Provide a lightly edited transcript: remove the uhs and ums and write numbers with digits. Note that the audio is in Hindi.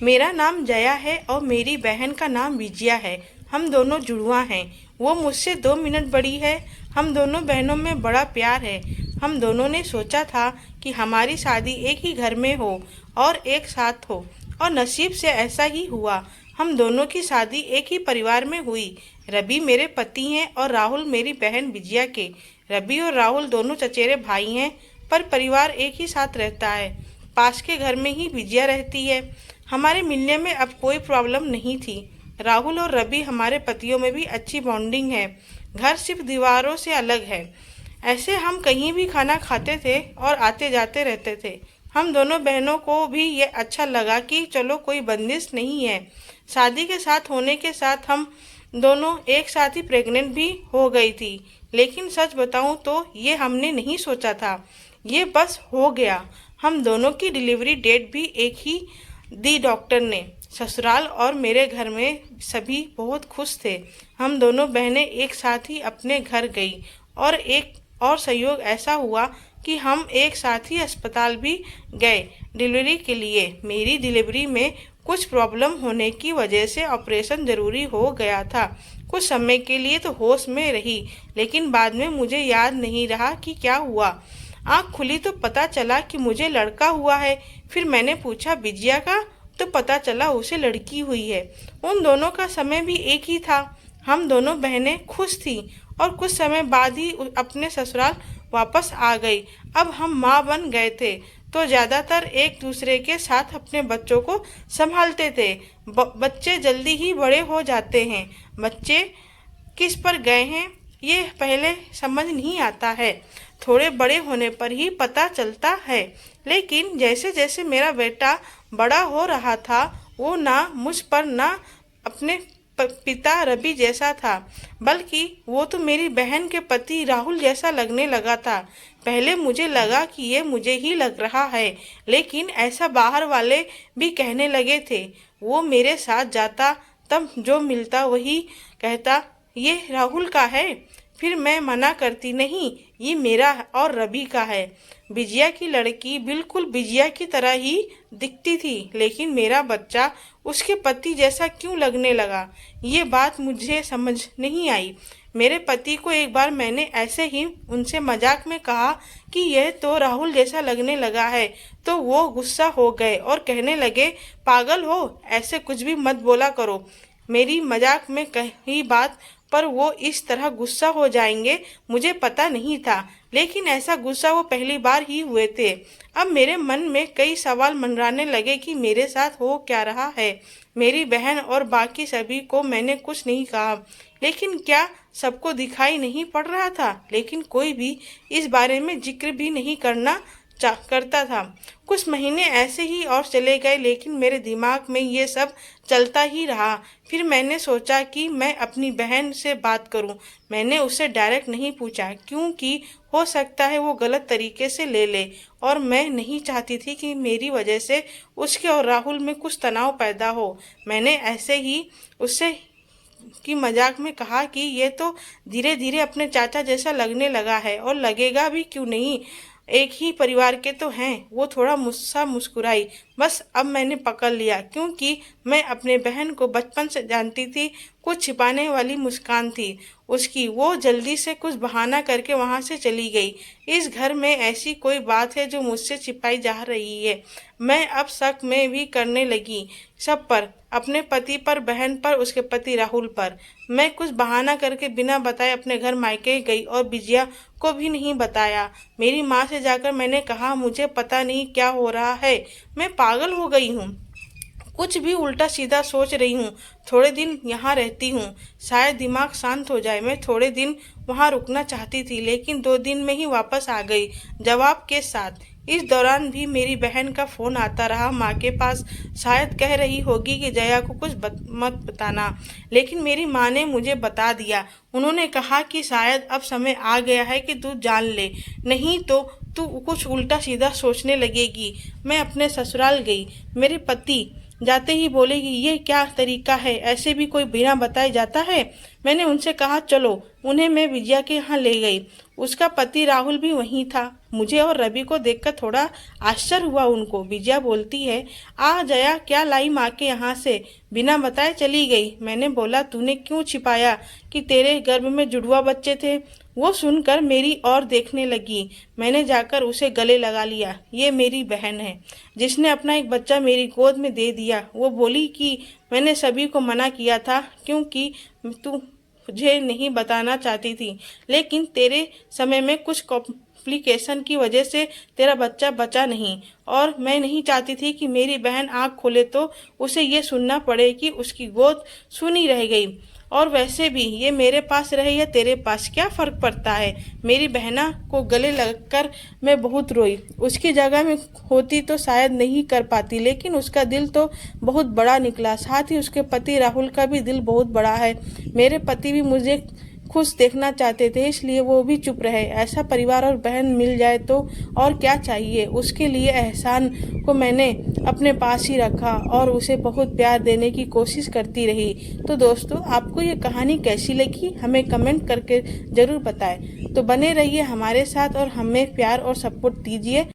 मेरा नाम जया है और मेरी बहन का नाम विजया है। हम दोनों जुड़वा हैं। वो मुझसे 2 मिनट बड़ी है। हम दोनों बहनों में बड़ा प्यार है। हम दोनों ने सोचा था कि हमारी शादी एक ही घर में हो और एक साथ हो, और नसीब से ऐसा ही हुआ। हम दोनों की शादी एक ही परिवार में हुई। रवि मेरे पति हैं और राहुल मेरी बहन विजया के। रवि और राहुल दोनों चचेरे भाई हैं, पर परिवार एक ही साथ रहता है। पास के घर में ही विजया रहती है। हमारे मिलने में अब कोई प्रॉब्लम नहीं थी। राहुल और रवि हमारे पतियों में भी अच्छी बॉन्डिंग है। घर सिर्फ दीवारों से अलग है। ऐसे हम कहीं भी खाना खाते थे और आते जाते रहते थे। हम दोनों बहनों को भी ये अच्छा लगा कि चलो कोई बंदिश नहीं है। शादी के साथ होने के साथ हम दोनों एक साथ ही प्रेग्नेंट भी हो गई थी। लेकिन सच बताऊं तो ये हमने नहीं सोचा था, ये बस हो गया। हम दोनों की डिलीवरी डेट भी एक ही दी डॉक्टर ने। ससुराल और मेरे घर में सभी बहुत खुश थे। हम दोनों बहनें एक साथ ही अपने घर गई, और एक और संयोग ऐसा हुआ कि हम एक साथ ही अस्पताल भी गए डिलीवरी के लिए। मेरी डिलीवरी में कुछ प्रॉब्लम होने की वजह से ऑपरेशन जरूरी हो गया था। कुछ समय के लिए तो होश में रही, लेकिन बाद में मुझे याद नहीं रहा कि क्या हुआ। आँख खुली तो पता चला कि मुझे लड़का हुआ है। फिर मैंने पूछा विजया का, तो पता चला उसे लड़की हुई है। उन दोनों का समय भी एक ही था। हम दोनों बहनें खुश थीं और कुछ समय बाद ही अपने ससुराल वापस आ गई। अब हम माँ बन गए थे, तो ज़्यादातर एक दूसरे के साथ अपने बच्चों को संभालते थे। बच्चे जल्दी ही बड़े हो जाते हैं। बच्चे किस पर गए हैं ये पहले समझ नहीं आता है, थोड़े बड़े होने पर ही पता चलता है। लेकिन जैसे जैसे मेरा बेटा बड़ा हो रहा था, वो ना मुझ पर ना अपने पिता रवि जैसा था, बल्कि वो तो मेरी बहन के पति राहुल जैसा लगने लगा था। पहले मुझे लगा कि ये मुझे ही लग रहा है, लेकिन ऐसा बाहर वाले भी कहने लगे थे। वो मेरे साथ जाता, तब जो मिलता वही कहता ये राहुल का है। फिर मैं मना करती, नहीं ये मेरा और रवि का है। विजया की लड़की बिल्कुल विजया की तरह ही दिखती थी, लेकिन मेरा बच्चा उसके पति जैसा क्यों लगने लगा, ये बात मुझे समझ नहीं आई। मेरे पति को एक बार मैंने ऐसे ही उनसे मजाक में कहा कि यह तो राहुल जैसा लगने लगा है, तो वो गुस्सा हो गए और कहने लगे पागल हो, ऐसे कुछ भी मत बोला करो। मेरी मजाक में कही बात पर वो इस तरह गुस्सा हो जाएंगे मुझे पता नहीं था, लेकिन ऐसा गुस्सा वो पहली बार ही हुए थे। अब मेरे मन में कई सवाल मंडराने लगे कि मेरे साथ हो क्या रहा है। मेरी बहन और बाकी सभी को मैंने कुछ नहीं कहा, लेकिन क्या सबको दिखाई नहीं पड़ रहा था? लेकिन कोई भी इस बारे में जिक्र भी नहीं करता था। कुछ महीने ऐसे ही और चले गए, लेकिन मेरे दिमाग में ये सब चलता ही रहा। फिर मैंने सोचा कि मैं अपनी बहन से बात करूं। मैंने उससे डायरेक्ट नहीं पूछा, क्योंकि हो सकता है वो गलत तरीके से ले ले, और मैं नहीं चाहती थी कि मेरी वजह से उसके और राहुल में कुछ तनाव पैदा हो। मैंने ऐसे ही उससे की मजाक में कहा कि ये तो धीरे धीरे अपने चाचा जैसा लगने लगा है, और लगेगा भी क्यों नहीं, एक ही परिवार के तो हैं। वो थोड़ा मुस्सा मुस्कुराई। बस अब मैंने पकड़ लिया, क्योंकि मैं अपने बहन को बचपन से जानती थी। कुछ छिपाने वाली मुस्कान थी उसकी। वो जल्दी से कुछ बहाना करके वहां से चली गई। इस घर में ऐसी कोई बात है जो मुझसे छिपाई जा रही है। मैं अब शक में भी करने लगी सब पर, अपने पति पर, बहन पर, उसके पति राहुल पर। मैं कुछ बहाना करके बिना बताए अपने घर मायके गई और विजया को भी नहीं बताया। मेरी माँ से जाकर मैंने कहा मुझे पता नहीं क्या हो रहा है, मैं पागल हो गई हूँ, कुछ भी उल्टा सीधा सोच रही हूँ। थोड़े दिन यहाँ रहती हूँ, शायद दिमाग शांत हो जाए। मैं थोड़े दिन वहाँ रुकना चाहती थी, लेकिन 2 दिन में ही वापस आ गई जवाब के साथ। इस दौरान भी मेरी बहन का फोन आता रहा माँ के पास। शायद कह रही होगी कि जया को कुछ मत बताना, लेकिन मेरी माँ ने मुझे बता दिया। उन्होंने कहा कि शायद अब समय आ गया है कि तू जान ले, नहीं तो तू कुछ उल्टा सीधा सोचने लगेगी। मैं अपने ससुराल गई। मेरे पति जाते ही बोले कि ये क्या तरीका है, ऐसे भी कोई बिना बताए जाता है। मैंने उनसे कहा चलो। उन्हें मैं विजया के यहाँ ले गई। उसका पति राहुल भी वहीं था। मुझे और रवि को देखकर थोड़ा आश्चर्य हुआ उनको। विजया बोलती है, आ जया, क्या लाई माँ के यहाँ से? बिना बताए चली गई। मैंने बोला, तूने क्यों छिपाया कि तेरे गर्भ में जुड़वा बच्चे थे? वो सुनकर मेरी ओर देखने लगी। मैंने जाकर उसे गले लगा लिया। ये मेरी बहन है जिसने अपना एक बच्चा मेरी गोद में दे दिया। वो बोली कि मैंने सभी को मना किया था क्योंकि तू मुझे नहीं बताना चाहती थी, लेकिन तेरे समय में कुछ कॉम्प्लिकेशन की वजह से तेरा बच्चा बचा नहीं, और मैं नहीं चाहती थी कि मेरी बहन आँख खोले तो उसे ये सुनना पड़े कि उसकी गोद सूनी रह गई। और वैसे भी ये मेरे पास रहे या तेरे पास, क्या फ़र्क पड़ता है? मेरी बहना को गले लगकर मैं बहुत रोई। उसकी जगह में होती तो शायद नहीं कर पाती, लेकिन उसका दिल तो बहुत बड़ा निकला। साथ ही उसके पति राहुल का भी दिल बहुत बड़ा है। मेरे पति भी मुझे खुश देखना चाहते थे, इसलिए वो भी चुप रहे। ऐसा परिवार और बहन मिल जाए तो और क्या चाहिए। उसके लिए एहसान को मैंने अपने पास ही रखा और उसे बहुत प्यार देने की कोशिश करती रही। तो दोस्तों, आपको ये कहानी कैसी लगी हमें कमेंट करके ज़रूर बताएं। तो बने रहिए हमारे साथ और हमें प्यार और सपोर्ट दीजिए।